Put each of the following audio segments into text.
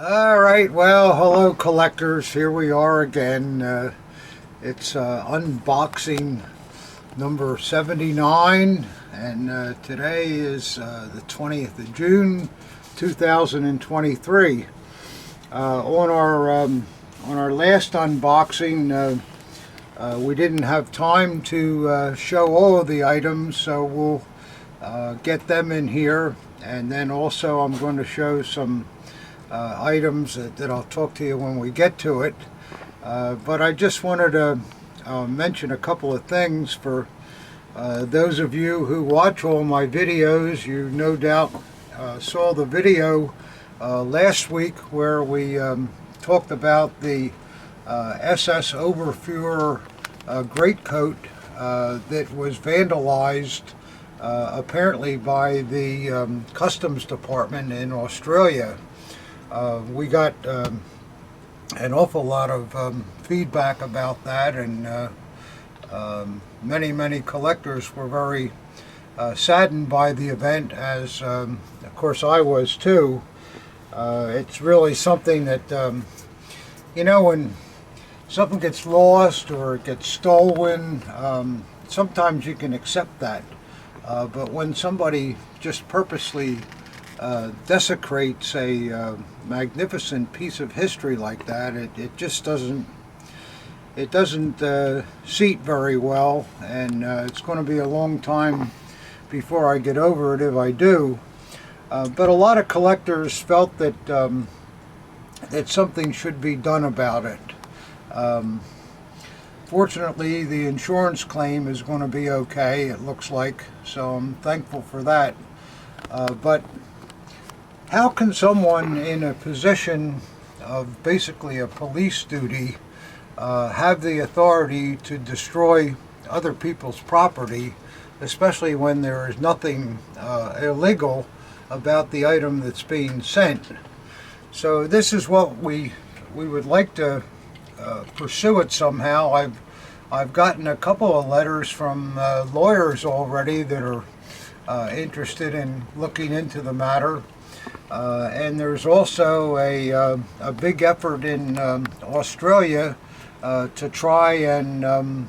All right, well, hello collectors. Here we are again. It's unboxing number 79, and today is the 20th of June, 2023. On our last unboxing, we didn't have time to show all of the items, so we'll get them in here, and then also I'm going to show some items that I'll talk to you when we get to it. But I just wanted to mention a couple of things for those of you who watch all my videos. You no doubt saw the video last week where we talked about the SS Oberfuhrer greatcoat that was vandalized apparently by the Customs Department in Australia. We got an awful lot of feedback about that, and many collectors were very saddened by the event, as of course I was too. It's really something that when something gets lost or it gets stolen, sometimes you can accept that, but when somebody just purposely desecrates a magnificent piece of history like that, it just doesn't seat very well, and it's going to be a long time before I get over it if I do. But a lot of collectors felt that that something should be done about it. Fortunately, the insurance claim is going to be okay, it looks like, so I'm thankful for that. But how can someone in a position of basically a police duty have the authority to destroy other people's property, especially when there is nothing illegal about the item that's being sent? So this is what we would like to pursue it somehow. I've gotten a couple of letters from lawyers already that are interested in looking into the matter. And there's also a big effort in Australia to try and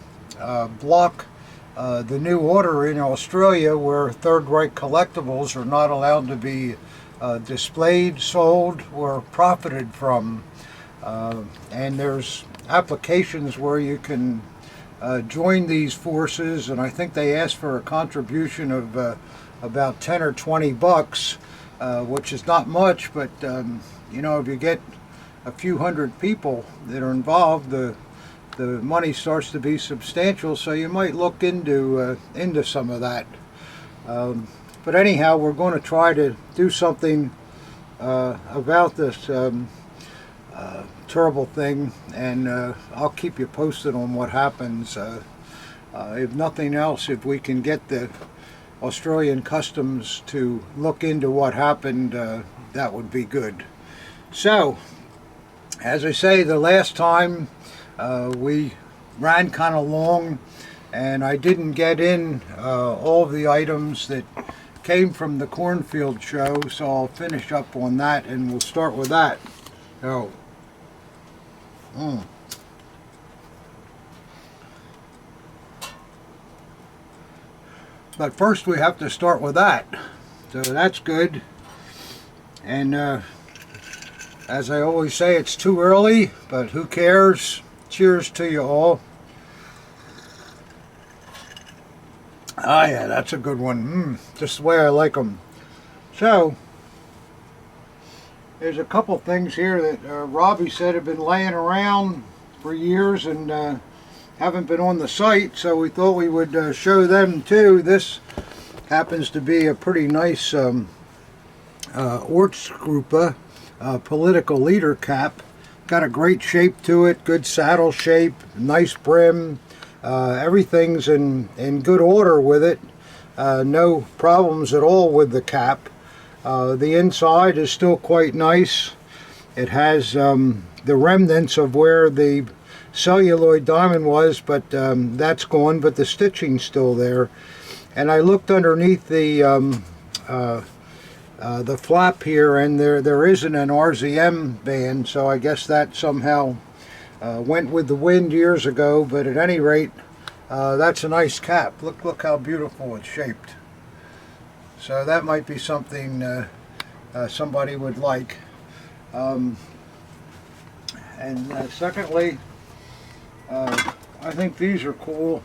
block the new order in Australia where Third Reich collectibles are not allowed to be displayed, sold, or profited from. And there's applications where you can join these forces, and I think they ask for a contribution of about 10 or 20 bucks. Which is not much, but if you get a few hundred people that are involved, the money starts to be substantial. So you might look into some of that. But anyhow, we're going to try to do something about this terrible thing, and I'll keep you posted on what happens. If nothing else, if we can get the Australian Customs to look into what happened, that would be good. So, as I say, the last time we ran kind of long, and I didn't get in all of the items that came from the cornfield show, so I'll finish up on that, and we'll start with that. So, But first we have to start with that. So that's good. And as I always say, it's too early, but who cares? Cheers to you all. Ah, yeah, that's a good one. Just the way I like them. So, there's a couple things here that Robbie said have been laying around for years and haven't been on the site, so we thought we would show them too. This happens to be a pretty nice Ortsgruppe political leader cap. Got a great shape to it, good saddle shape, nice brim. Everything's in good order with it. No problems at all with the cap. The inside is still quite nice. It has the remnants of where the celluloid diamond was, but that's gone, but the stitching's still there. And I looked underneath the the flap here, and there isn't an RZM band, so I guess that somehow went with the wind years ago. But at any rate, that's a nice cap. Look how beautiful it's shaped. So that might be something somebody would like. And secondly, I think these are cool.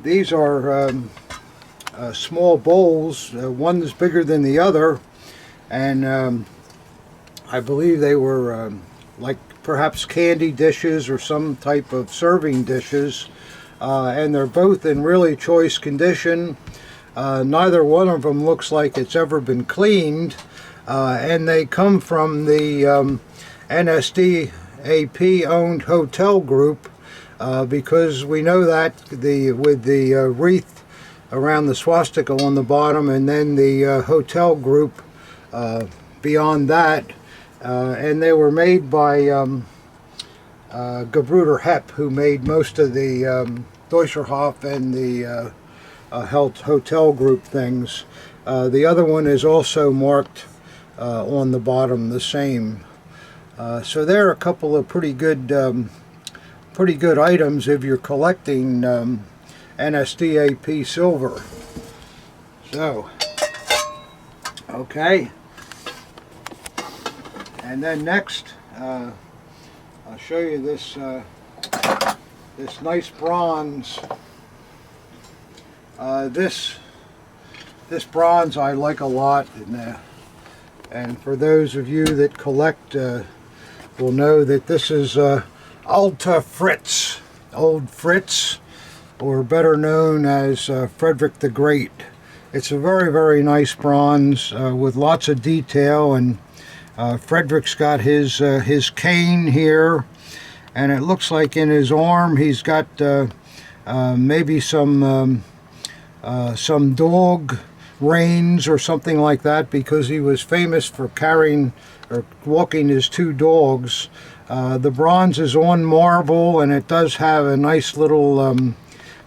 These are small bowls. One's bigger than the other, and I believe they were like perhaps candy dishes or some type of serving dishes, and they're both in really choice condition. Neither one of them looks like it's ever been cleaned, and they come from the NSDAP owned hotel group, because we know that with the wreath around the swastika on the bottom, and then the hotel group beyond that, and they were made by Gebruder Hepp, who made most of the Deutscherhof and the hotel group things. The other one is also marked on the bottom the same. So there are a couple of pretty good items if you're collecting NSDAP silver. So, okay. And then next, I'll show you this this nice bronze. This bronze I like a lot, and for those of you that collect will know that this is Alta Fritz, Old Fritz, or better known as Frederick the Great. It's a very nice bronze with lots of detail, and Frederick's got his cane here, and it looks like in his arm he's got maybe some dog reins or something like that, because he was famous for carrying or walking his two dogs. The bronze is on marble, and it does have a nice little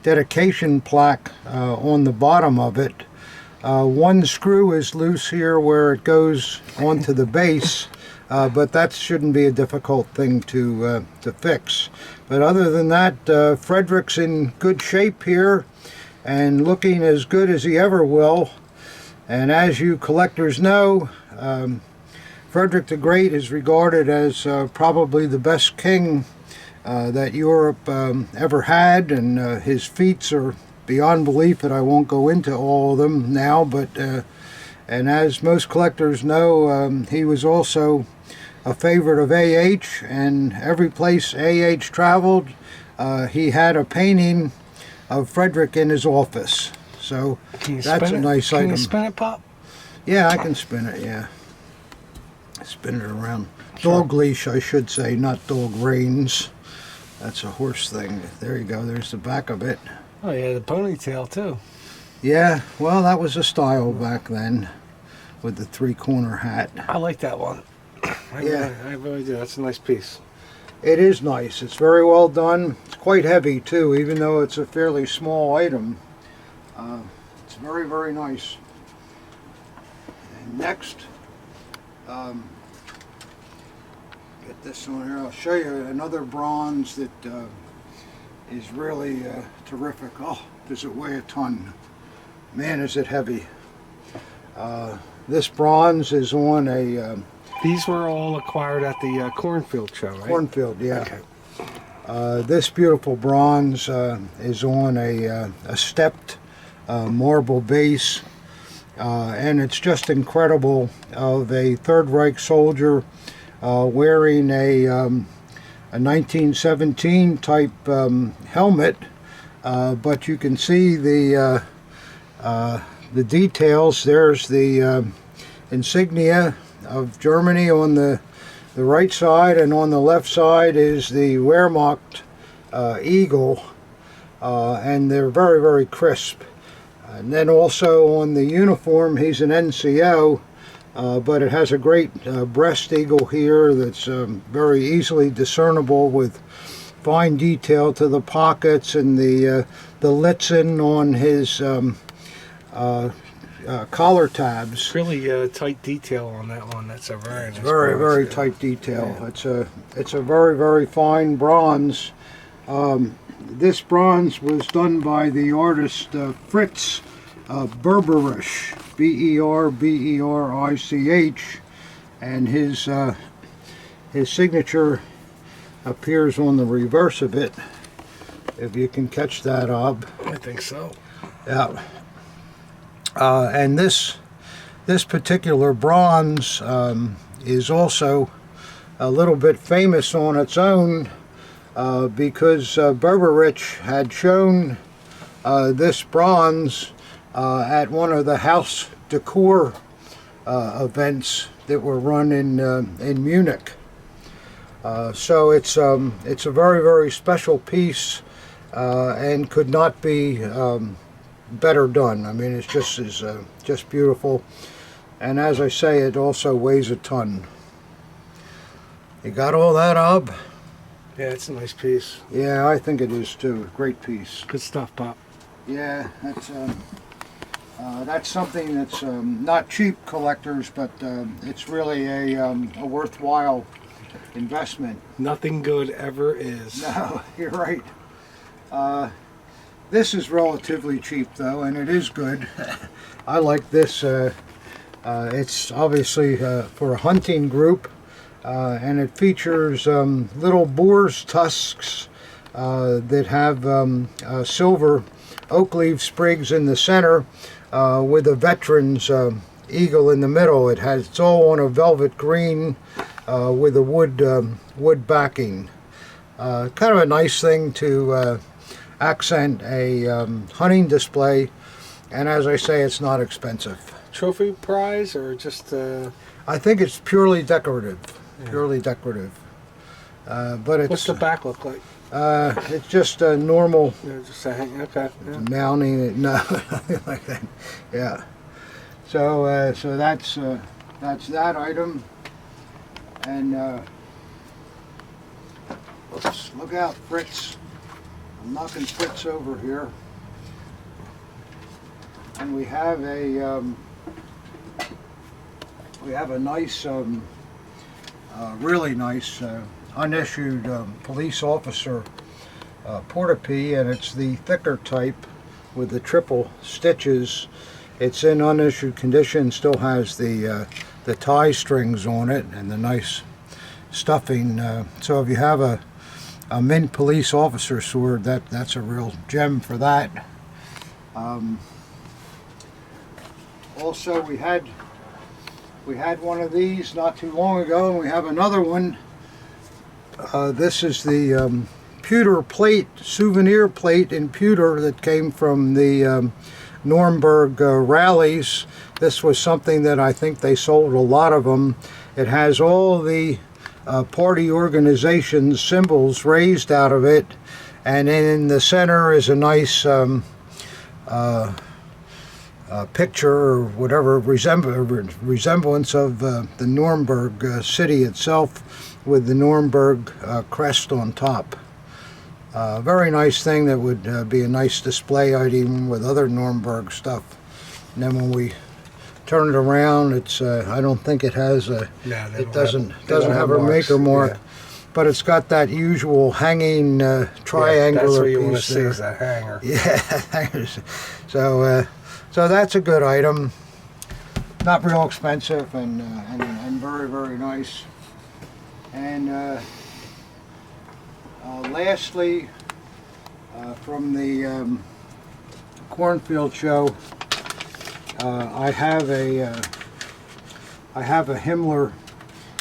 dedication plaque on the bottom of it. One screw is loose here where it goes onto the base, but that shouldn't be a difficult thing to fix. But other than that, Frederick's in good shape here and looking as good as he ever will. And as you collectors know, Frederick the Great is regarded as probably the best king that Europe ever had, and his feats are beyond belief, that I won't go into all of them now. But and as most collectors know, he was also a favorite of AH, and every place AH traveled, he had a painting of Frederick in his office. So that's a nice item. Can you spin it, Pop? Yeah, I can spin it, yeah. Spin it around. Sure. Dog leash, I should say, not dog reins. That's a horse thing. There you go, there's the back of it. Oh, yeah, the ponytail, too. Yeah, well, that was a style back then, with the three-corner hat. I like that one. I really do. That's a nice piece. It is nice. It's very well done. It's quite heavy, too, even though it's a fairly small item. It's very nice. And next, get this one here. I'll show you another bronze that is really terrific. Oh, does it weigh a ton? Man, is it heavy. This bronze is on a... These were all acquired at the Cornfield show, right? Cornfield, yeah. Okay. This beautiful bronze is on a stepped marble base, and it's just incredible, of a Third Reich soldier wearing a 1917 type helmet, but you can see the details. There's the insignia of Germany on the right side, and on the left side is the Wehrmacht eagle, and they're very crisp. And then also on the uniform, he's an NCO, but it has a great breast eagle here that's very easily discernible, with fine detail to the pockets and the Litzen on his collar tabs. Really tight detail on that one. That's a very nice Very, bronze, very yeah. tight detail. Yeah. It's a very, very fine bronze. This bronze was done by the artist Fritz Berberich, Berberich, and his signature appears on the reverse of it. If you can catch that, Ob. I think so. Yeah. And this particular bronze is also a little bit famous on its own because Berberich had shown this bronze at one of the house decor events that were run in Munich. So it's a very, very special piece and could not be better done. I mean, it's just beautiful, and as I say, it also weighs a ton. You got all that, Ob? Yeah, it's a nice piece. Yeah, I think it is too. Great piece. Good stuff, Pop. Yeah, that's something that's not cheap, collectors, but it's really a worthwhile investment. Nothing good ever is. No, you're right. This is relatively cheap though, and it is good. I like this. It's obviously for a hunting group, and it features little boar's tusks that have silver oak leaf sprigs in the center with a veteran's eagle in the middle. It's all on a velvet green with a wood backing. Kind of a nice thing to accent a hunting display, and as I say, it's not expensive. Trophy prize or just? I think it's purely decorative. Yeah. Purely decorative. But it's. What's the back look like? It's just a normal Yeah, just a hang. Okay. Yeah. mounting. No, nothing like that. Yeah. So that's that item, and let's look out, Fritz. I'm knocking Fritz over here, and we have a nice, really nice unissued police officer portapee, and it's the thicker type with the triple stitches. It's in unissued condition, still has the tie strings on it and the nice stuffing. So if you have a mint police officer sword, that's a real gem for that. Also, we had one of these not too long ago, and we have another one. This is the pewter plate, souvenir plate in pewter that came from the Nuremberg rallies. This was something that I think they sold a lot of them. It has all the party organizations' symbols raised out of it, and in the center is a nice picture or whatever resemblance of the Nuremberg city itself with the Nuremberg crest on top. Very nice thing that would be a nice display item with other Nuremberg stuff. And then when we turn it around, it's I don't think it has a. Yeah, it doesn't have a maker mark, yeah. But it's got that usual hanging triangular that's what you want to piece see there. is that hanger. Yeah, so that's a good item. Not real expensive and very, very nice. And lastly, from the cornfield show, I have a Himmler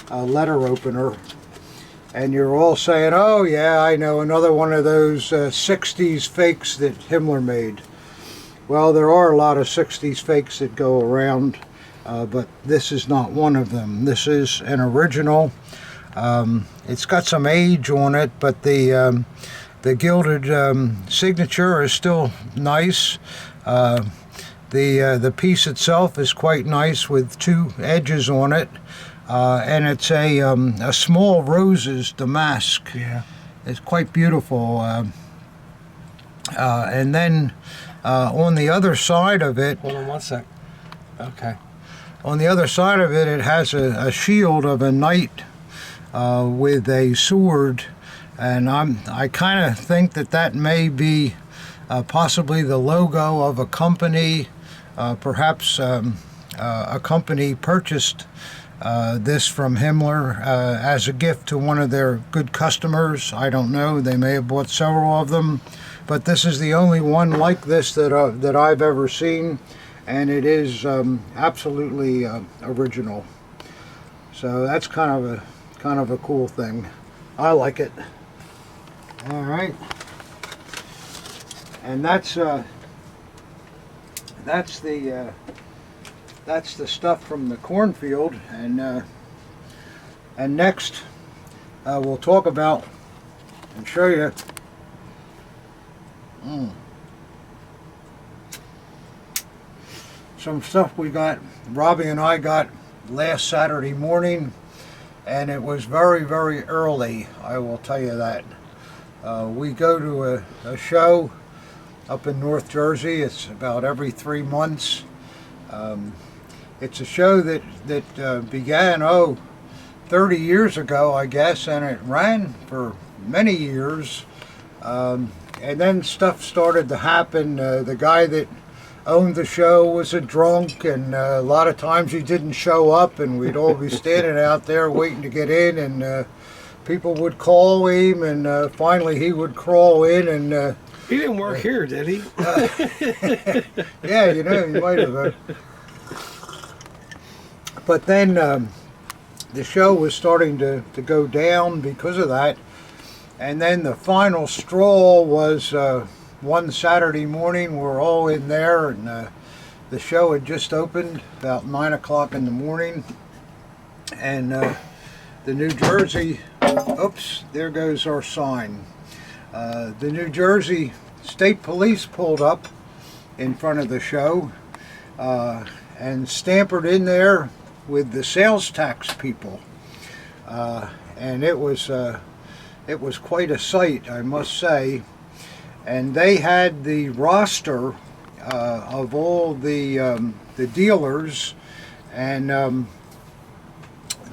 letter opener, and you're all saying, "Oh yeah, I know another one of those 60s fakes that Himmler made." Well, there are a lot of 60s fakes that go around, but this is not one of them. This is an original. It's got some age on it, but the gilded signature is still nice. The piece itself is quite nice with two edges on it, and it's a small roses damask. Yeah, it's quite beautiful. And then On the other side of it, Hold on one sec. Okay. on the other side of it, it has a shield of a knight with a sword, and I kind of think that may be possibly the logo of a company. Perhaps a company purchased this from Himmler as a gift to one of their good customers. I don't know. They may have bought several of them, but this is the only one like this that I've ever seen, and it is absolutely original. So that's kind of a cool thing. I like it. All right, and that's the stuff from the cornfield, and next we'll talk about and show you some stuff we got. Robbie and I got last Saturday morning, and it was very, very early, I will tell you that. We go to a show up in North Jersey. It's about every 3 months. It's a show that began 30 years ago, I guess, and it ran for many years. And then stuff started to happen. The guy that owned the show was a drunk, and a lot of times he didn't show up, and we'd all be standing out there waiting to get in, and people would call him, and finally he would crawl in, and He didn't work here, did he? yeah, you know, he might have. But then the show was starting to go down because of that. And then the final straw was one Saturday morning. We're all in there, and the show had just opened about 9 o'clock in the morning. And the New Jersey, oops, there goes our sign. The New Jersey State Police pulled up in front of the show and scampered in there with the sales tax people, and it was quite a sight, I must say. And they had the roster of all the dealers, and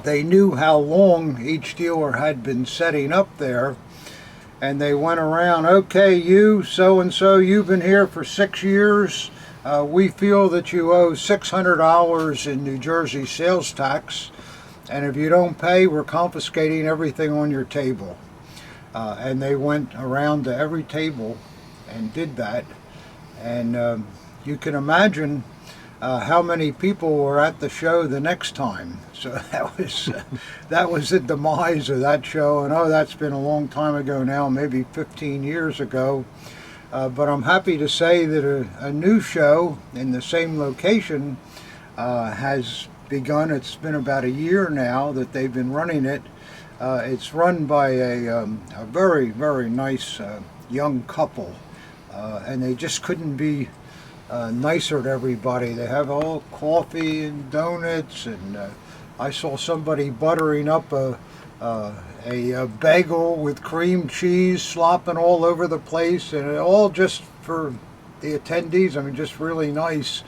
they knew how long each dealer had been setting up there. And they went around, okay, you so-and-so, you've been here for 6 years. We feel that you owe $600 in New Jersey sales tax, and if you don't pay, we're confiscating everything on your table. And they went around to every table and did that. And you can imagine how many people were at the show the next time. So that was the demise of that show. And that's been a long time ago now, maybe 15 years ago. But I'm happy to say that a new show in the same location has begun. It's been about a year now that they've been running it. It's run by a very, very nice young couple, and they just couldn't be nicer to everybody. They have all coffee and donuts, and I saw somebody buttering up a bagel with cream cheese slopping all over the place, and all just for the attendees. I mean, just really nice.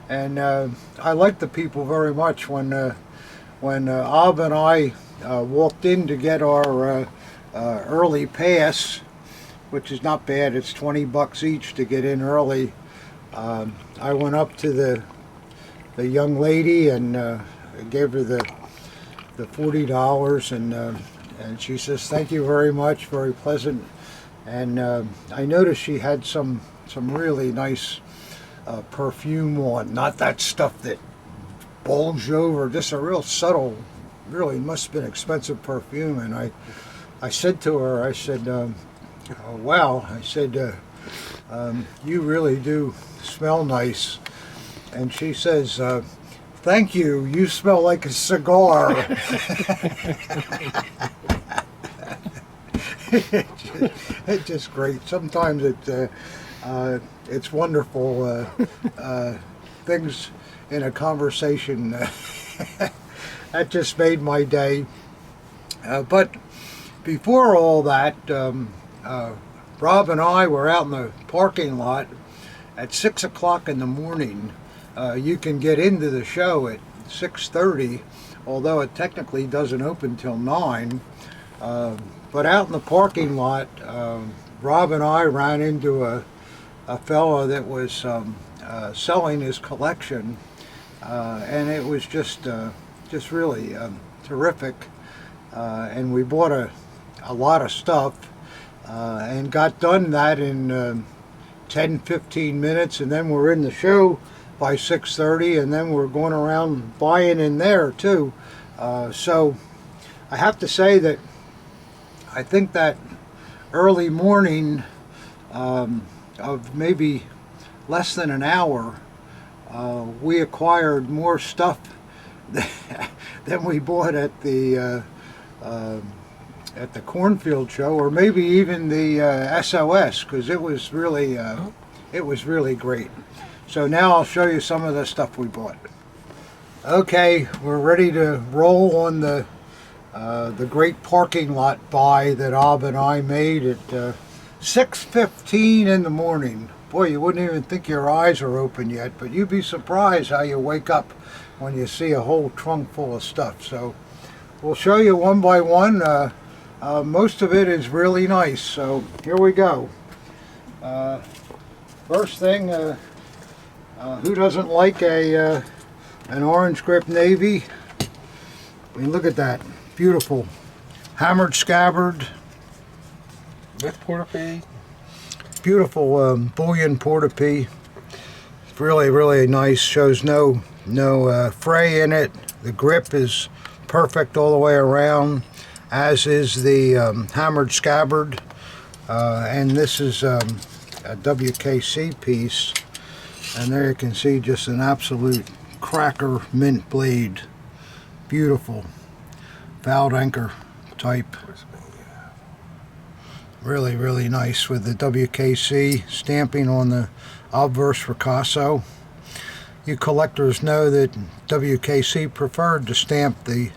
And I like the people very much. When Ab and I walked in to get our early pass, which is not bad, it's $20 each to get in early. I went up to the young lady and gave her the $40, and she says, thank you very much, very pleasant. And I noticed she had some really nice perfume on, not that stuff that bulged over, just a real subtle, really must have been expensive perfume. And I said to her, I said, oh, wow, I said, you really do smell nice. And she says, thank you, you smell like a cigar. It's just great. Sometimes it's wonderful things in a conversation. That just made my day. But before all that, Rob and I were out in the parking lot, at 6 o'clock in the morning. You can get into the show at 6:30, although it technically doesn't open till 9. But out in the parking lot, Rob and I ran into a fellow that was selling his collection, and it was just really terrific. And we bought a lot of stuff and got done that in 10-15 minutes, and then we're in the show by 6:30, and then we're going around buying in there too. So I have to say that I think that early morning of maybe less than an hour, we acquired more stuff than we bought at the cornfield show, or maybe even the SOS, because it was really great. So now I'll show you some of the stuff we bought. Okay, we're ready to roll on the great parking lot buy that Ob and I made at 6:15 in the morning. Boy, you wouldn't even think your eyes are open yet, but you'd be surprised how you wake up when you see a whole trunk full of stuff. So we'll show you one by one. Most of it is really nice, so here we go. First thing, who doesn't like an orange grip navy? I mean, look at that. Beautiful. Hammered scabbard. With portapee. Beautiful bullion portapee. Really, really nice. Shows no fray in it. The grip is perfect all the way around, as is the hammered scabbard. And this is a WKC piece. And there you can see just an absolute cracker mint blade. Beautiful. Valve anchor type. Really, really nice with the WKC stamping on the obverse ricasso. You collectors know that WKC preferred to stamp the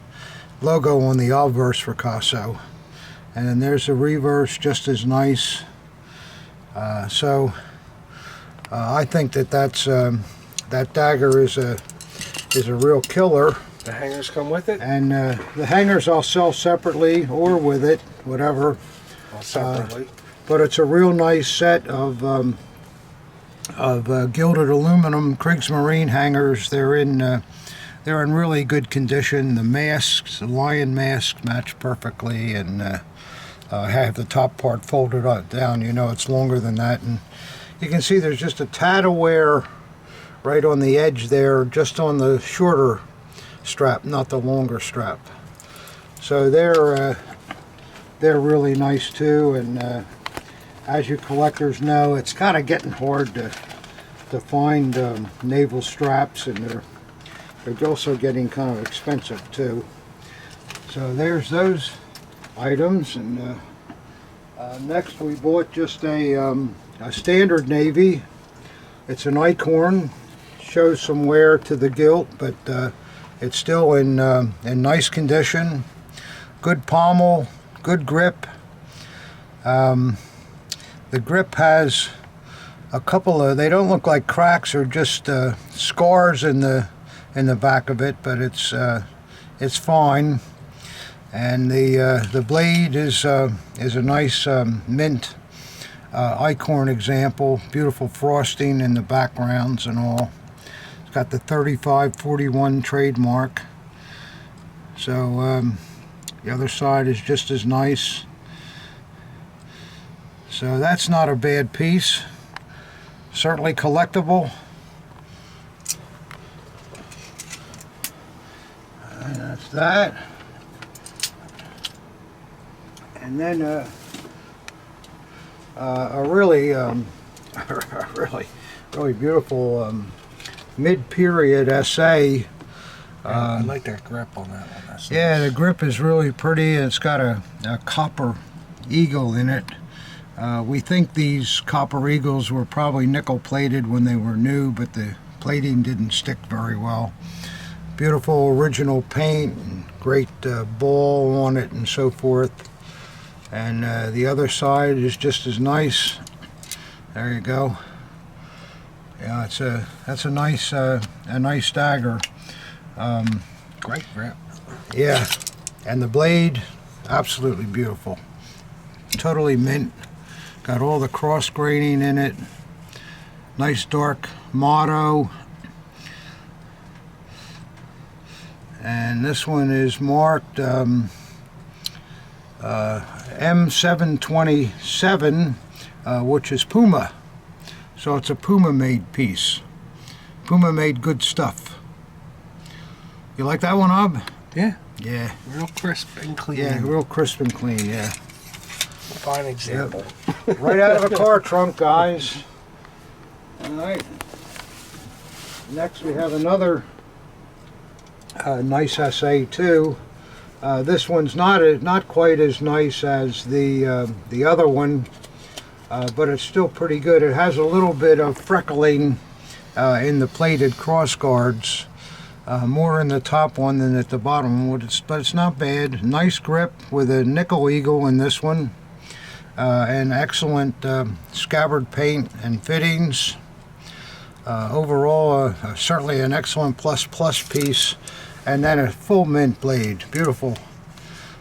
logo on the obverse ricasso. And then there's the reverse, just as nice. So I think that that dagger is a real killer. The hangers come with it? And the hangers I'll sell separately or with it, whatever. Well, separately. But it's a real nice set of gilded aluminum Kriegsmarine hangers. They're in really good condition. The masks, the lion masks, match perfectly, and have the top part folded down. You know it's longer than that, and you can see there's just a tad of wear right on the edge there, just on the shorter strap, not the longer strap. So they're really nice too, and as you collectors know, it's kind of getting hard to find naval straps, and they're also getting kind of expensive too. So there's those items, and next we bought just a standard navy. It's an Eickhorn. Shows some wear to the gilt, but it's still in nice condition. Good pommel, good grip. The grip has a couple of, they don't look like cracks or just scars in the back of it, but it's fine. And the blade is a nice mint Eickhorn example. Beautiful frosting in the backgrounds and all. It's got the 3541 trademark. So the other side is just as nice. So that's not a bad piece. Certainly collectible. And that's that. And then a really, really beautiful mid-period SA. I like that grip on that one. That's yeah, nice. The grip is really pretty, and it's got a copper eagle in it. We think these copper eagles were probably nickel plated when they were new, but the plating didn't stick very well. Beautiful original paint, and great ball on it and so forth. And the other side is just as nice. There you go. Yeah, that's a nice dagger. Great grip. Yeah, and the blade, absolutely beautiful. Totally mint. Got all the cross graining in it. Nice dark motto. And this one is marked M727, which is Puma. So it's a Puma made piece. Puma made good stuff. You like that one, Ob? Yeah. Yeah. Real crisp and clean. Yeah, real crisp and clean, yeah. Fine example. Yep. Right out of a car trunk, guys. Alright. Next we have another nice SA2. This one's not quite as nice as the other one, but it's still pretty good. It has a little bit of freckling in the plated cross guards, more in the top one than at the bottom one, but it's not bad. Nice grip with a nickel eagle in this one, and excellent scabbard paint and fittings. Overall, certainly an excellent plus piece. And then a full mint blade. Beautiful,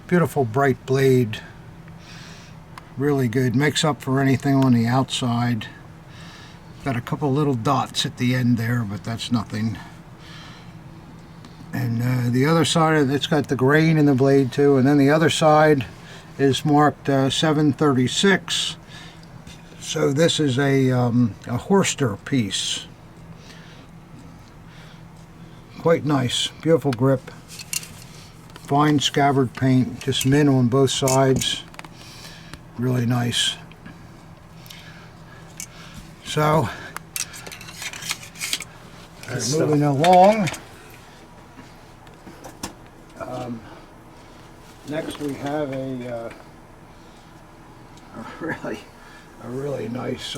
beautiful bright blade. Really good. Makes up for anything on the outside. Got a couple little dots at the end there, but that's nothing. And the other side, it's got the grain in the blade too. And then the other side is marked 736. So this is a Horster piece. Quite nice, beautiful grip, fine scabbard paint, just mint on both sides, really nice. So, moving along, next we have a really nice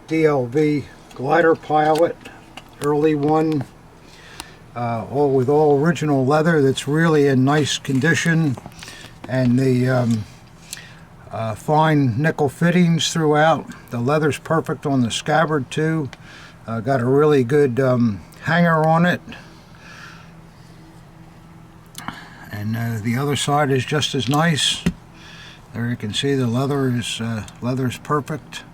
DLV glider pilot. Early one, all with all original leather that's really in nice condition, and the fine nickel fittings throughout. The leather's perfect on the scabbard too. Got a really good hanger on it, and the other side is just as nice. There you can see the leather's perfect.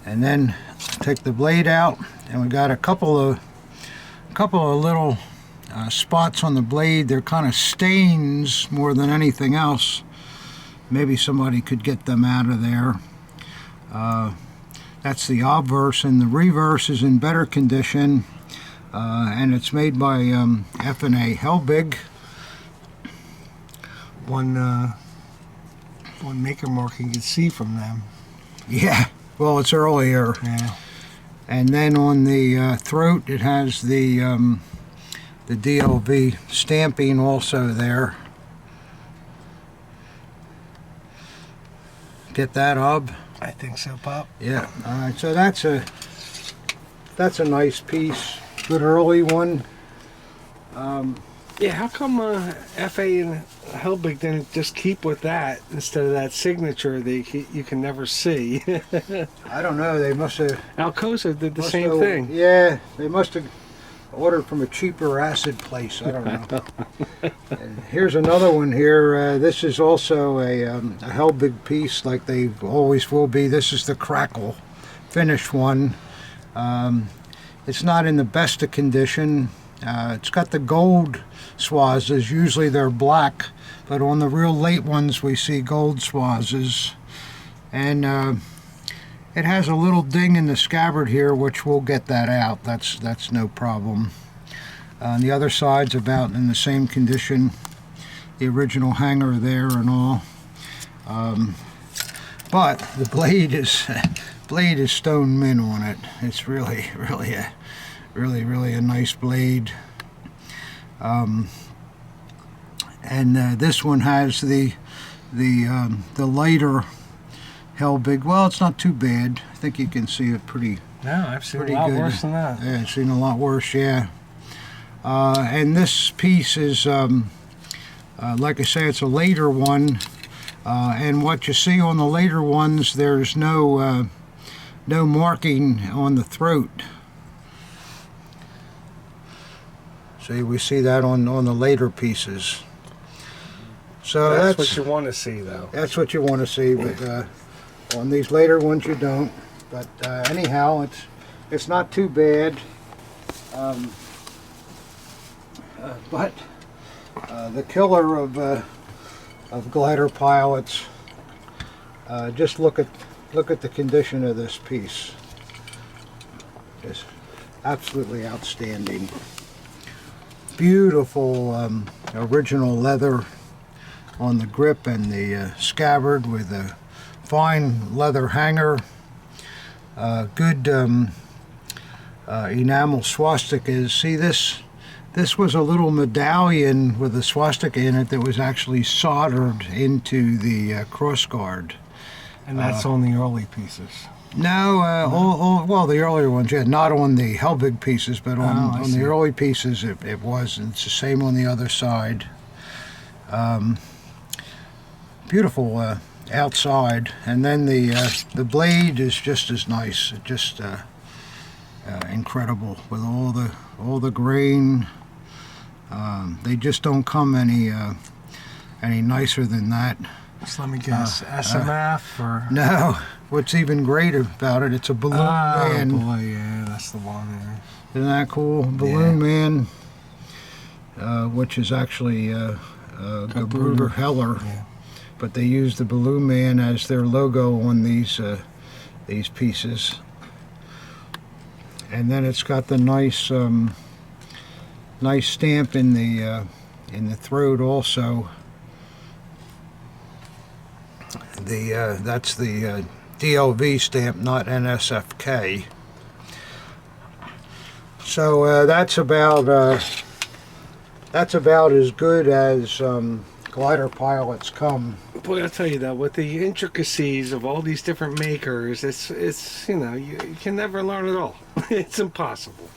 And then take the blade out, and we got a couple of little spots on the blade. They're kind of stains more than anything else. Maybe somebody could get them out of there. That's the obverse, and the reverse is in better condition, and it's made by F&A Helbig. One maker mark you can see from them. Yeah. Well, it's earlier. Yeah. And then on the throat, it has the DLV stamping also there. Get that, Ob? I think so, Pop. Yeah. All right. So that's a nice piece. Good early one. Yeah, how come FA and Helbig didn't just keep with that instead of that signature that you can never see? I don't know. They must have. Alcosa did the same thing. Yeah, they must have ordered from a cheaper acid place. I don't know. And here's another one here. This is also a Helbig piece, like they always will be. This is the Crackle finished one. It's not in the best of condition. It's got the gold swazes. Usually they're black, but on the real late ones we see gold swazes. And it has a little ding in the scabbard here, which we'll get that out. That's no problem. On the other side's about in the same condition. The original hanger there and all. But the blade is stone mint on it. It's really a nice blade. And this one has the lighter Helbig. Well, it's not too bad. I think you can see it pretty. No, I've seen pretty a lot good. worse than that. Yeah, I've seen a lot worse. Yeah. And this piece is, like I say, it's a later one. And what you see on the later ones, there's no no marking on the throat. See, we see that on the later pieces. So That's what you want to see, though. That's what you want to see, but on these later ones you don't. But anyhow, it's not too bad. But the killer of glider pilots. Just look at the condition of this piece. Just absolutely outstanding. Beautiful original leather on the grip and the scabbard with a fine leather hanger. Good enamel swastikas. See this? This was a little medallion with a swastika in it that was actually soldered into the crossguard. And that's on the early pieces. No, well, the earlier ones, yeah, not on the Helbig pieces, but on the early pieces it was, and it's the same on the other side. Beautiful outside, and then the blade is just as nice, just incredible with all the grain. They just don't come any nicer than that. Just let me guess, SMF or... No, what's even greater about it, it's a Balloon Man. Oh boy, yeah, that's the one there. Isn't that cool? Balloon Man, which is actually Gebruder Heller, yeah. But they use the Balloon Man as their logo on these pieces. And then it's got the nice nice stamp in the throat also. That's the DLV stamp, not NSFK. So that's about as good as glider pilots come. Boy, I'll tell you though, with the intricacies of all these different makers, it's you know, you can never learn it all. It's impossible.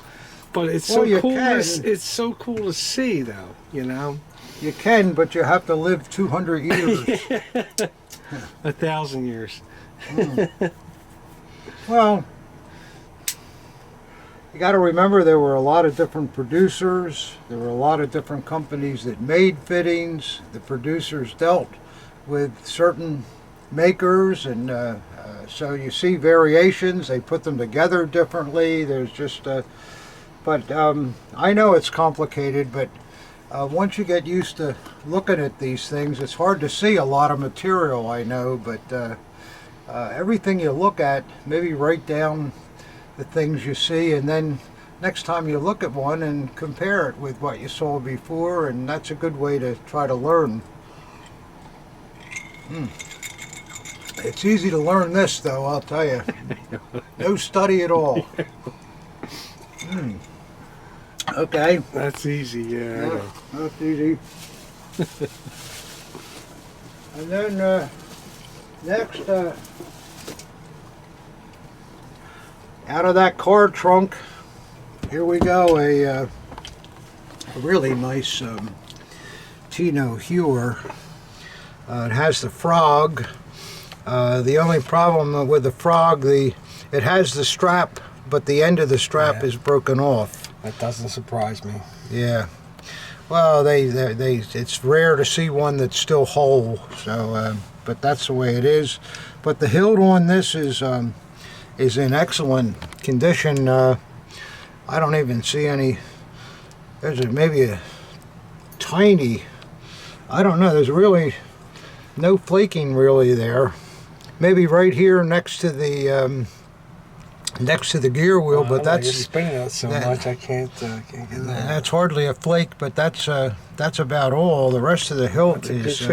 But it's so cool. It's so cool to see, though. You know. You can, but you have to live 200 years. 1,000 years. Well, you got to remember there were a lot of different producers. There were a lot of different companies that made fittings. The producers dealt with certain makers, and so you see variations. They put them together differently. There's just, but I know it's complicated, but once you get used to looking at these things, it's hard to see a lot of material, I know, but everything you look at, maybe write down the things you see, and then next time you look at one and compare it with what you saw before, and that's a good way to try to learn. It's easy to learn this, though, I'll tell you. No study at all. Okay. That's easy, yeah. That's easy. And then next, out of that car trunk, here we go, a really nice Teno hewer. It has the frog. The only problem with the frog, it has the strap, but the end of the strap is broken off. That doesn't surprise me. Yeah. Well, it's rare to see one that's still whole. So, but that's the way it is. But the hilt on this is in excellent condition. I don't even see any. There's maybe a tiny. I don't know. There's really no flaking really there. Maybe right here next to the gear wheel, but that's you're spinning it so much I can't get that. That's hardly a flake, but that's about all. The rest of the hilt is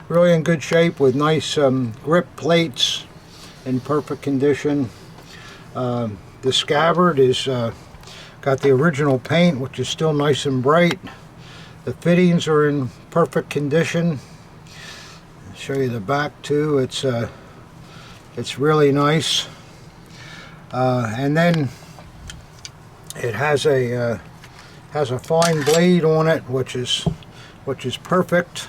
really in good shape with nice grip plates in perfect condition. The scabbard is got the original paint, which is still nice and bright. The fittings are in perfect condition. I'll show you the back too. It's really nice. And then it has a fine blade on it, which is perfect.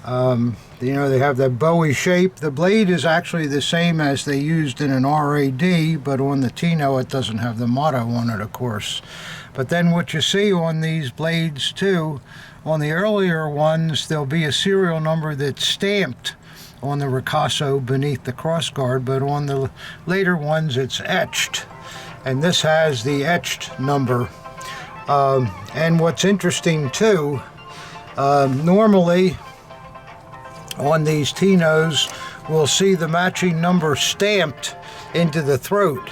The You know, they have that Bowie shape. The blade is actually the same as they used in an RAD, but on the Teno it doesn't have the motto on it, of course. But then what you see on these blades too, on the earlier ones, there'll be a serial number that's stamped on the ricasso beneath the crossguard, but on the later ones it's etched. And this has the etched number. And what's interesting too, normally on these Tenos, we'll see the matching number stamped into the throat.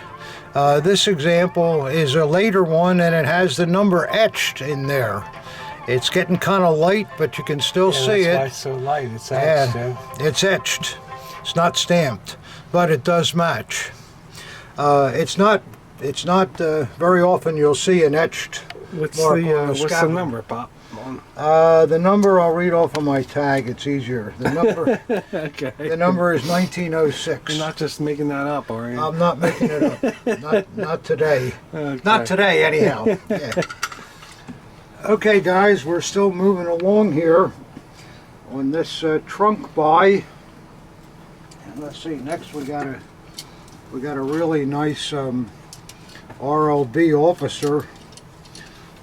This example is a later one, and it has the number etched in there. It's getting kind of light, but you can still see it. That's why it's so light. It's etched. Yeah, it's etched. It's not stamped, but it does match. It's not very often you'll see an etched What's mark the on the what's the scabbard. number, Pop? The number I'll read off of my tag. It's easier. The number. Okay. The number is 1906. You're not just making that up, are you? I'm not making it up. Not today. Okay. Not today, anyhow. Yeah. Okay, guys, we're still moving along here on this trunk buy. And let's see. Next, we got a really nice RLB officer.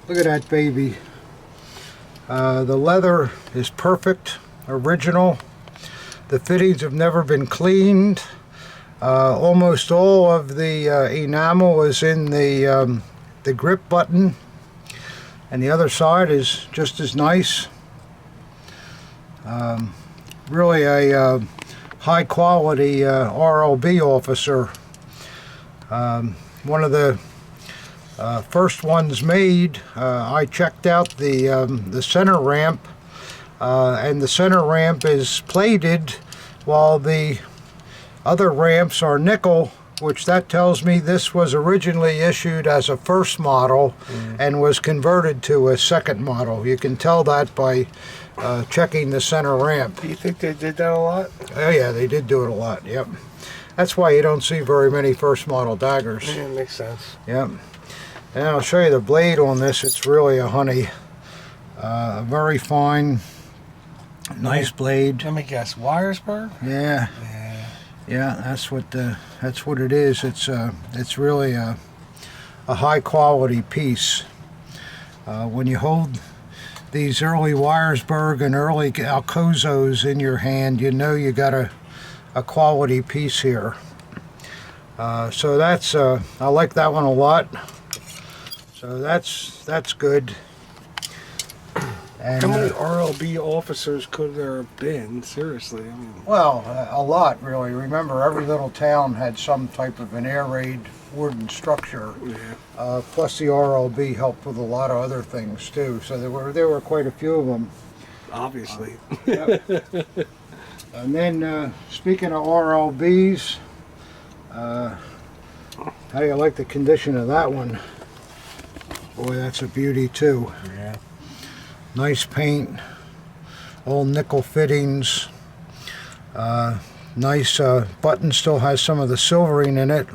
Look at that baby. The leather is perfect, original. The fittings have never been cleaned. Almost all of the enamel is in the grip button, and the other side is just as nice. Really a high quality RLB officer. One of the first ones made. I checked out the center ramp, and the center ramp is plated while the other ramps are nickel, which that tells me this was originally issued as a first model and was converted to a second model. You can tell that by checking the center ramp. Do you think they did that a lot? Oh yeah, they did do it a lot, yep. That's why you don't see very many first model daggers. Yeah, it makes sense. Yep. And I'll show you the blade on this. It's really a honey. Very fine, nice blade. Let me guess, Wyersburg? Yeah. Yeah, that's what it is. It's really a high quality piece. When you hold these early Wyersburg and early Alcozos in your hand, you know you got a quality piece here. So that's I like that one a lot. So that's good. And, how many RLB officers could there have been? Seriously, I mean. Well, a lot really. Remember, every little town had some type of an air raid wooden structure. Yeah. Plus the RLB helped with a lot of other things too. So there were quite a few of them. Obviously. Yep. And then speaking of RLBs, how do you like the condition of that one? Boy, that's a beauty too. Yeah. Nice paint, all nickel fittings. Nice button, still has some of the silvering in it.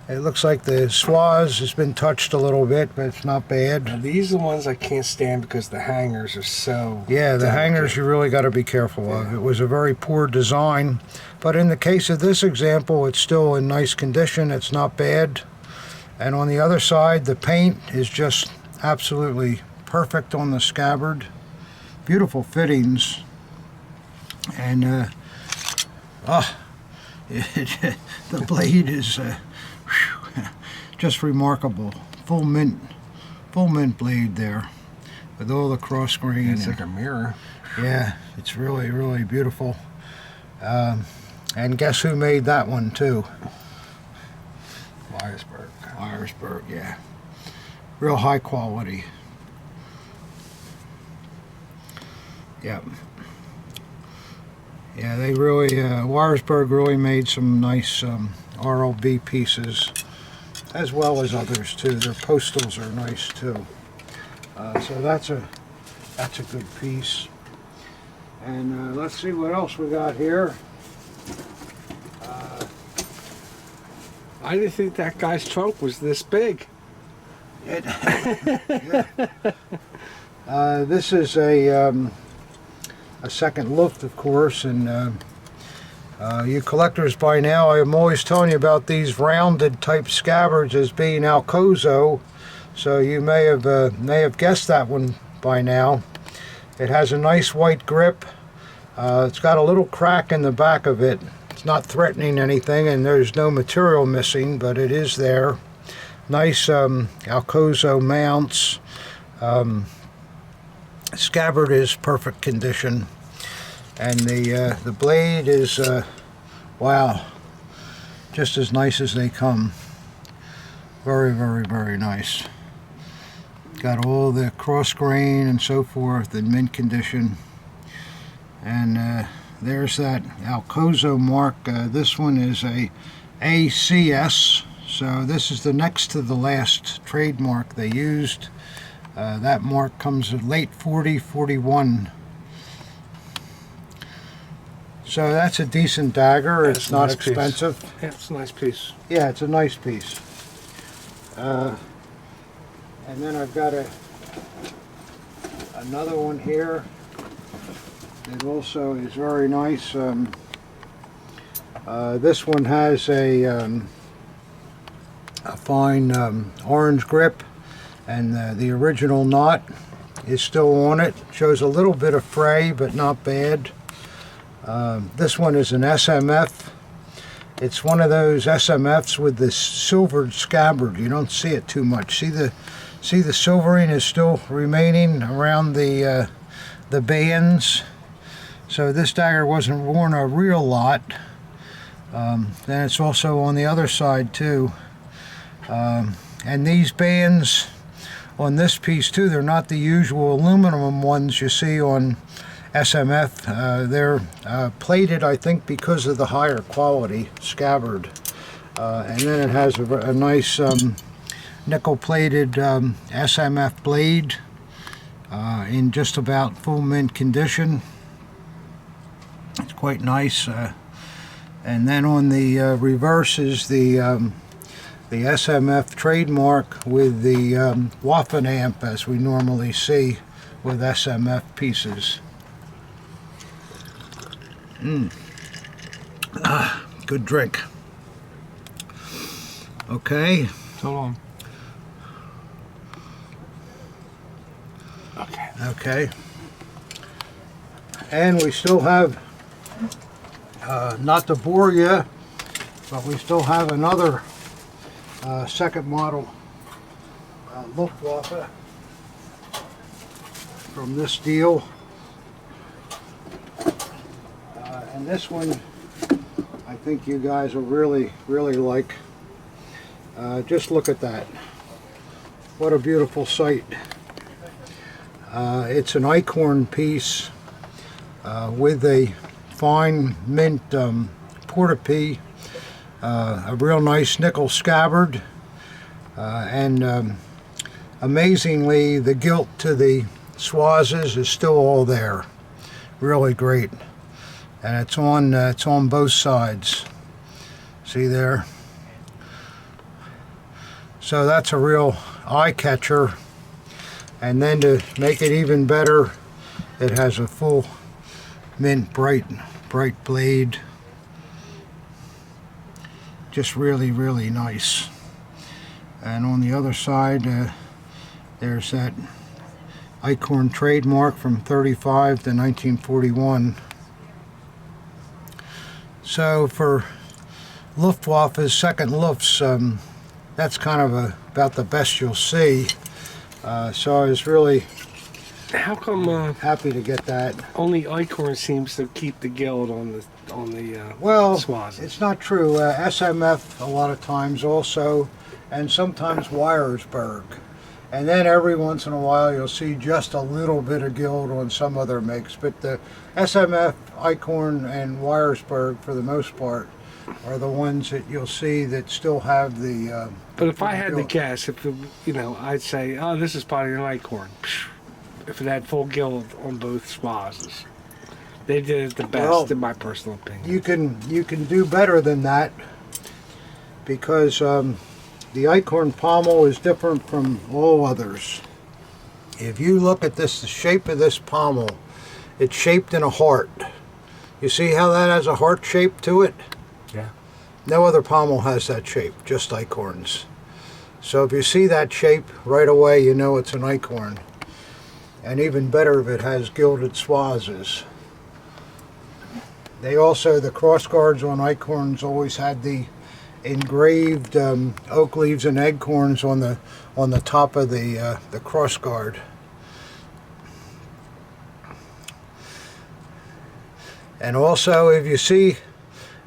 It looks like the swaz has been touched a little bit, but it's not bad. Now, these are the ones I can't stand because the hangers are so Yeah, the delicate. hangers you really got to be careful of. It was a very poor design, but in the case of this example, it's still in nice condition. It's not bad. And on the other side, the paint is just absolutely perfect on the scabbard. Beautiful fittings. And the blade is just remarkable. Full mint blade there with all the cross grain. It's like a mirror. Yeah, it's really, really beautiful. And guess who made that one too? Wyersburg, yeah. Real high quality. Yeah. Yeah, they really, Wyersburg really made some nice RLB pieces, as well as others too. Their postals are nice too. So that's a good piece. And let's see what else we got here. I didn't think that guy's trunk was this big. Yeah. This is a a second Luft, of course, and you collectors by now, I'm always telling you about these rounded type scabbards as being Alcozo, so you may have guessed that one by now. It has a nice white grip. It's got a little crack in the back of it. It's not threatening anything, and there's no material missing, but it is there. Nice Alcozo mounts. Scabbard is perfect condition, and the blade is wow, just as nice as they come. Very, very, very nice. Got all the cross grain and so forth in mint condition, and there's that Alcozo mark. This one is a ACS, so this is the next to the last trademark they used. That mark comes in late 41. So that's a decent dagger. It's not nice expensive. Piece. Yeah, it's a nice piece. Yeah, it's a nice piece. And then I've got another one here that also is very nice. This one has a fine orange grip, and the original knot is still on it. Shows a little bit of fray, but not bad. This one is an SMF. It's one of those SMFs with this silvered scabbard. You don't see it too much. See the silvering is still remaining around the bands. So this dagger wasn't worn a real lot. Then it's also on the other side too. And these bands on this piece too, they're not the usual aluminum ones you see on SMF. They're plated, I think, because of the higher quality scabbard. And then it has a nice nickel plated SMF blade in just about full mint condition. It's quite nice. And then on the reverse is the SMF trademark with the Waffen amp, as we normally see with SMF pieces. Good drink. Okay. So long. Okay. Okay. And we still have, not to bore you, but we still have another second model Luftwaffe from this deal. And this one, I think you guys will really, really like. Just look at that. What a beautiful sight. It's an Eickhorn piece with a fine mint portapee, a real nice nickel scabbard, and amazingly the gilt to the swazes is still all there. Really great. And it's on both sides. See there? So that's a real eye catcher. And then to make it even better, it has a full mint bright blade. Just really, really nice. And on the other side, there's that Eickhorn trademark from 35 to 1941. So for Luftwaffe's second Lufts, that's kind of about the best you'll see. So I was really happy to get that. Only Eickhorn seems to keep the gilt on the well, swazes. It's not true. SMF a lot of times also, and sometimes Wiersberg. And then every once in a while you'll see just a little bit of gilt on some other makes. But the SMF, Eickhorn, and Wiersberg, for the most part, are the ones that you'll see that still have the. But if I had to guess, if I'd say, oh, this is probably an Eickhorn. If it had full gilt on both swazes, they did it the best, in my personal opinion. You can do better than that, because the Eickhorn pommel is different from all others. If you look at this, the shape of this pommel it's shaped in a heart. You see how that has a heart shape to it? Yeah. No other pommel has that shape, just Eickhorns. So if you see that shape right away, you know it's an Eickhorn. And even better if it has gilded swazes. They also, the cross guards on Eickhorns always had the engraved oak leaves and acorns on the top of the cross guard. And also, if you see,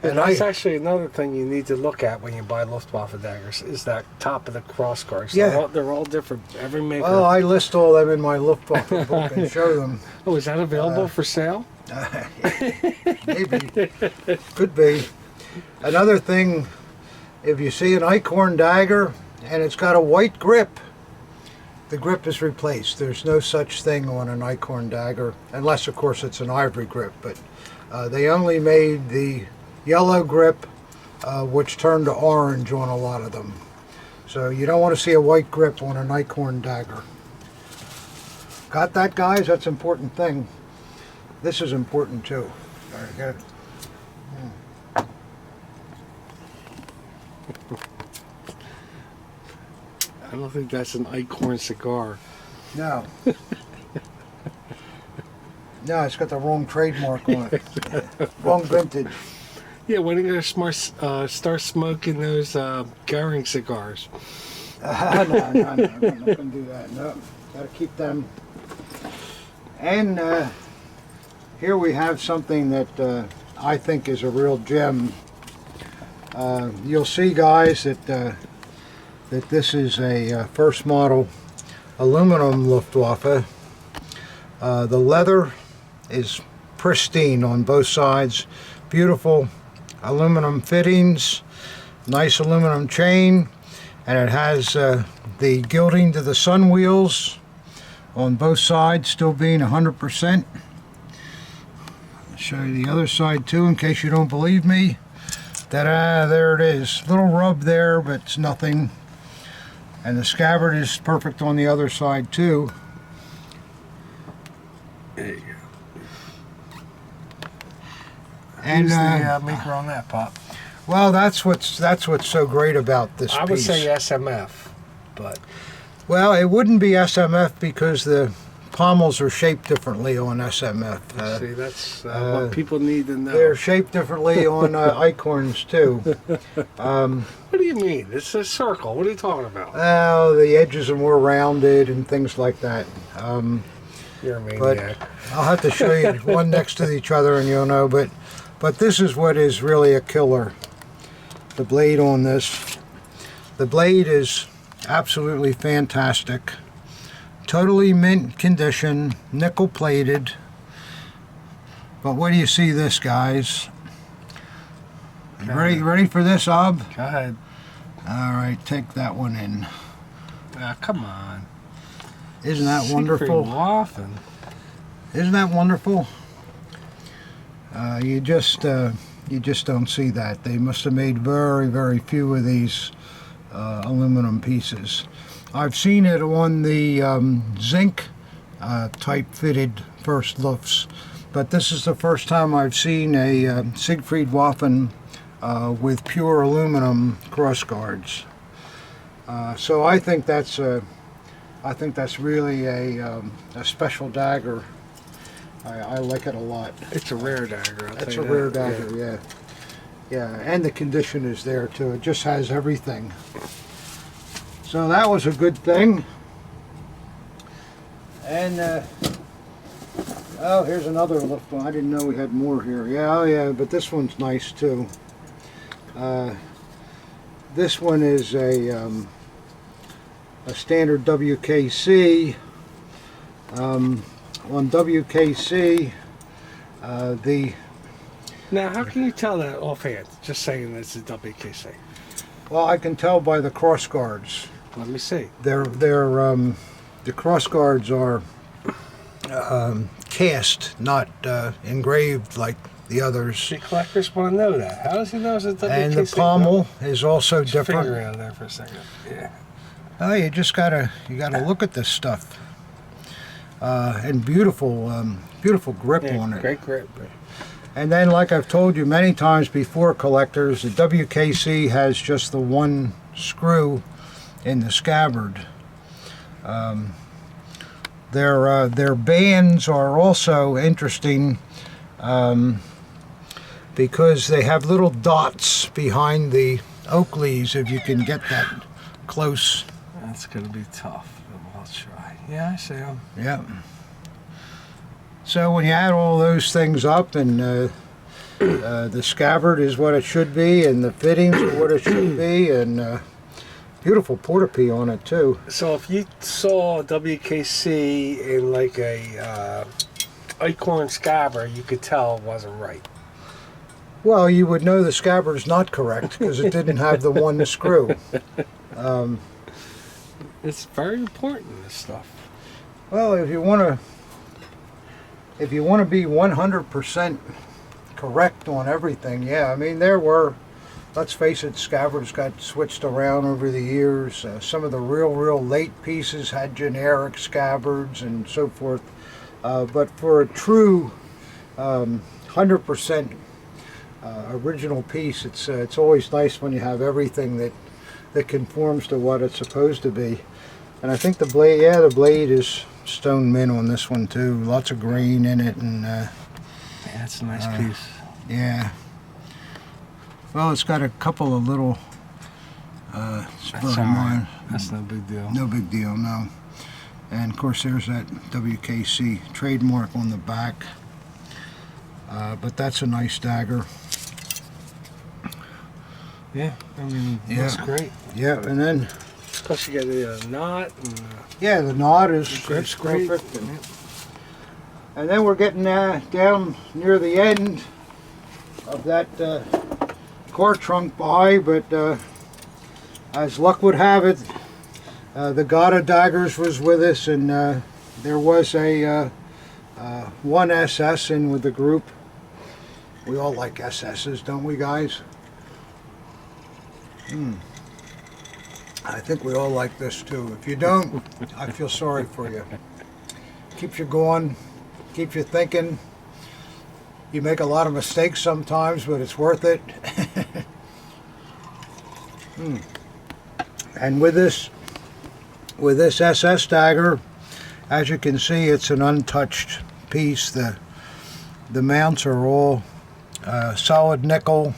and that's actually another thing you need to look at when you buy Luftwaffe daggers, is that top of the cross guards. Yeah. They're all different. Every maker. Well, I list all them in my Luftwaffe book and show them. Oh, is that available for sale? Maybe. Could be. Another thing, if you see an Eickhorn dagger and it's got a white grip, the grip is replaced. There's no such thing on an Eickhorn dagger, unless of course it's an ivory grip, but they only made the yellow grip, which turned to orange on a lot of them. So you don't want to see a white grip on an Eickhorn dagger. Got that, guys? That's an important thing. This is important too. Very good. I don't think that's an Eickhorn cigar. No. No, it's got the wrong trademark on it. Wrong vintage. Yeah, when are you going to start smoking those Goering cigars? No, I'm not going to do that. No, got to keep them. And here we have something that I think is a real gem. You'll see, guys, that this is a first model aluminum Luftwaffe. The leather is pristine on both sides. Beautiful aluminum fittings, nice aluminum chain, and it has the gilding to the sun wheels on both sides, still being 100%. I'll show you the other side too, in case you don't believe me. Ta-da, there it is. Little rub there, but it's nothing. And the scabbard is perfect on the other side too. There you go. And who's the maker on that, Pop? Well, that's what's so great about this piece. I would say SMF, but well, it wouldn't be SMF because the pommels are shaped differently on SMF. See, that's what people need to know. They're shaped differently on Eickhorns too. What do you mean? It's a circle. What are you talking about? Well, the edges are more rounded and things like that. You're a maniac. But I'll have to show you one next to each other and you'll know. But this is what is really a killer. The blade on this. The blade is absolutely fantastic. Totally mint condition, nickel plated. But what do you see this, guys? Ready for this, Ob? Go ahead. All right, take that one in. Come on. Isn't that wonderful? Isn't that wonderful? You just don't see that. They must have made very, very few of these aluminum pieces. I've seen it on the zinc type fitted first Lufts, but this is the first time I've seen a Siegfried Waffen with pure aluminum cross guards. So I think that's really a special dagger. I like it a lot. It's a rare dagger. It's a rare dagger, yeah. Yeah, and the condition is there too. It just has everything. So that was a good thing. And oh, here's another lift one. I didn't know we had more here. Yeah, oh yeah, but this one's nice too. This one is a standard WKC. On WKC, Now, how can you tell that offhand? Just saying this is WKC. Well, I can tell by the cross guards. Let me see. The cross guards are cast, not engraved like the others. See, collectors want to know that. How does he know it's a WKC? And the pommel is also different. Finger out there for a second. Yeah. Oh, you gotta look at this stuff. and beautiful grip on it. Great grip. And then, like I've told you many times before, collectors, the WKC has just the one screw in the scabbard. Their bands are also interesting because they have little dots behind the oak leaves, if you can get that close. That's going to be tough, but I'll try. Yeah, I see them. Yeah. So when you add all those things up, and the scabbard is what it should be, and the fittings are what it should be, and beautiful portapee on it too. So if you saw WKC in like a Eickhorn scabbard, you could tell it wasn't right. Well, you would know the scabbard's not correct because it didn't have the one screw. It's very important, this stuff. Well, if you want to be 100% correct on everything, yeah. I mean, there were, let's face it, scabbards got switched around over the years. Some of the real late pieces had generic scabbards and so forth. But for a true 100% original piece, it's always nice when you have everything that conforms to what it's supposed to be. And I think the blade, yeah, the blade is stone mint on this one too. Lots of grain in it, and yeah, it's a nice piece. Yeah. Well, it's got a couple of little spur right. That's no big deal. No big deal, no. And of course, there's that WKC trademark on the back. But that's a nice dagger. Yeah, I mean, that's great. Yeah, and then plus you got the knot. And, yeah, the knot is great. Perfect. And then we're getting down near the end of that car trunk buy, but as luck would have it, the god of daggers was with us, and there was a one SS in with the group. We all like SSs, don't we, guys? I think we all like this too. If you don't, I feel sorry for you. Keeps you going, keeps you thinking. You make a lot of mistakes sometimes, but it's worth it. And with this SS dagger, as you can see, it's an untouched piece. The mounts are all solid nickel.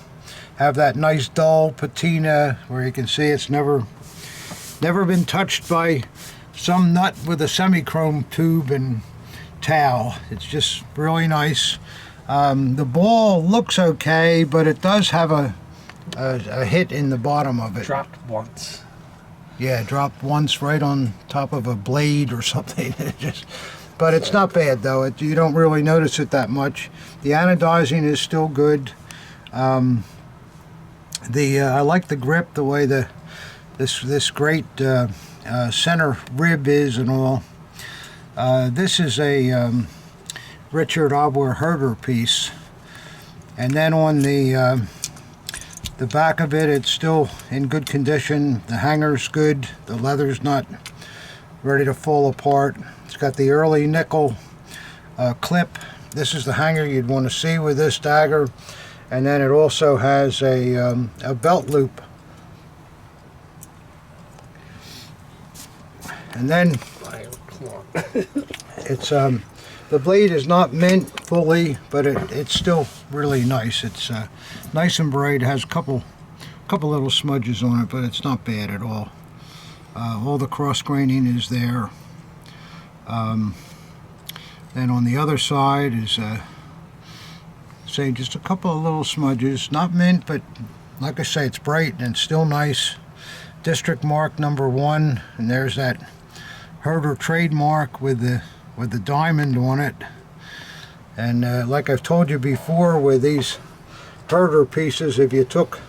Have that nice dull patina where you can see it's never been touched by some nut with a semi-chrome tube and towel. It's just really nice. The ball looks okay, but it does have a hit in the bottom of it. Dropped once. Yeah, dropped once right on top of a blade or something. But it's not bad though. You don't really notice it that much. The anodizing is still good. I like the grip, the way this great center rib is and all. This is a Richard Obwer Herder piece, and then on the back of it, it's still in good condition. The hanger's good. The leather's not ready to fall apart. It's got the early nickel clip. This is the hanger you'd want to see with this dagger. And then it also has a belt loop. And then it's the blade is not mint fully, but it's still really nice. It's nice and bright. It has a couple little smudges on it, but it's not bad at all. All the cross graining is there. Then on the other side is say just a couple of little smudges, not mint, but like I say, it's bright and it's still nice. District mark number 1, and there's that Herder trademark with the diamond on it. And like I've told you before, with these Herder pieces, if you took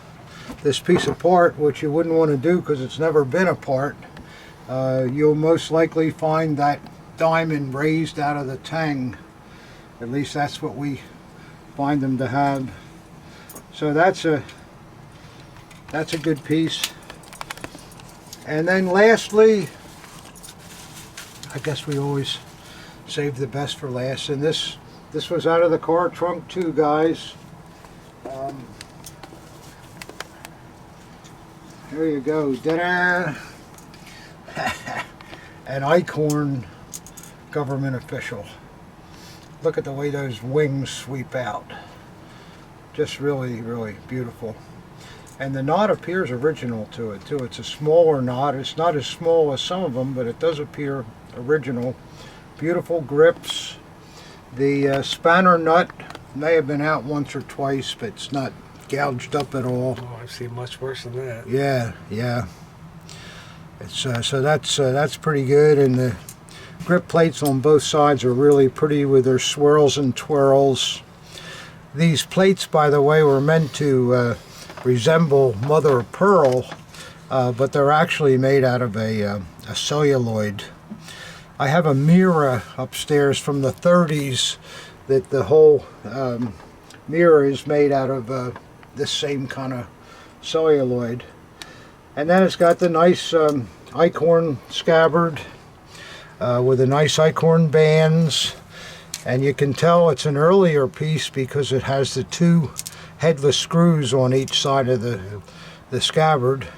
this piece apart, which you wouldn't want to do because it's never been apart, you'll most likely find that diamond raised out of the tang. At least that's what we find them to have. So that's a good piece. And then lastly, I guess we always Saved the best for last. And this was out of the car trunk too, guys. There you go. Ta-da! An Eickhorn government official. Look at the way those wings sweep out. Just really, really beautiful. And the knot appears original to it too. It's a smaller knot. It's not as small as some of them, but it does appear original. Beautiful grips. The spanner nut may have been out once or twice, but it's not gouged up at all. Oh, I've seen much worse than that. Yeah, yeah. It's so that's pretty good, and the grip plates on both sides are really pretty with their swirls and twirls. These plates, by the way, were meant to resemble mother of pearl, but they're actually made out of a celluloid. I have a mirror upstairs from the 30s that the whole mirror is made out of this same kind of celluloid. And then it's got the nice Eickhorn scabbard with the nice Eickhorn bands. And you can tell it's an earlier piece because it has the two headless screws on each side of the scabbard.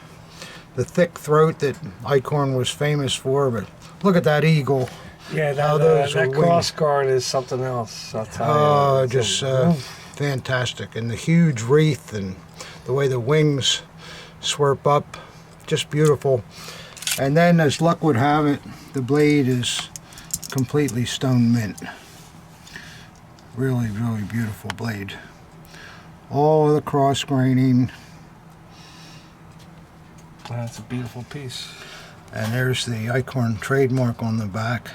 The thick throat that Eickhorn was famous for, but look at that eagle. Yeah, that cross guard is something else. I'll tell you. Oh, just fantastic. And the huge wreath and the way the wings swerp up, just beautiful. And then, as luck would have it, the blade is completely stone mint. Really, really beautiful blade. All of the cross graining. That's a beautiful piece. And there's the Eickhorn trademark on the back.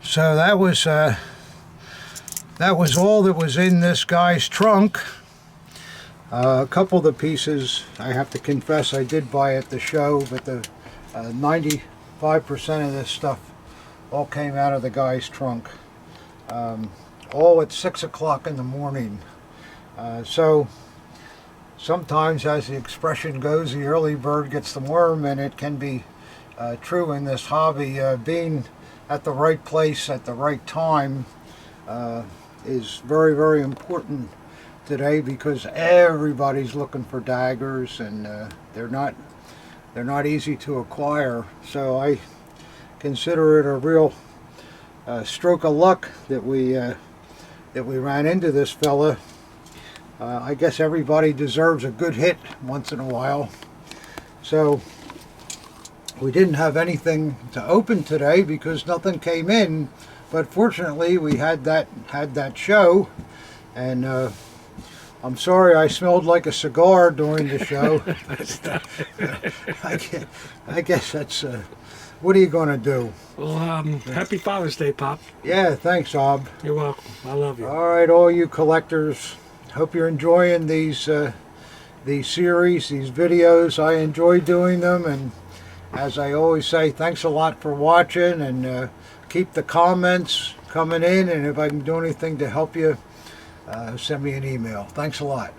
So that was all that was in this guy's trunk. A couple of the pieces, I have to confess, I did buy at the show, but the 95% of this stuff all came out of the guy's trunk. All at 6 o'clock in the morning. So sometimes, as the expression goes, the early bird gets the worm, and it can be true in this hobby. Being at the right place at the right time is very, very important today, because everybody's looking for daggers, and they're not easy to acquire. So I consider it a real stroke of luck that we ran into this fella. I guess everybody deserves a good hit once in a while. So we didn't have anything to open today because nothing came in, but fortunately we had that show, and I'm sorry I smelled like a cigar during the show. I guess that's what are you going to do? Well, happy Father's Day, Pop. Yeah, thanks, Ob. You're welcome. I love you. All right, all you collectors. Hope you're enjoying these series, these videos. I enjoy doing them, and as I always say, thanks a lot for watching, and keep the comments coming in, and if I can do anything to help you, send me an email. Thanks a lot.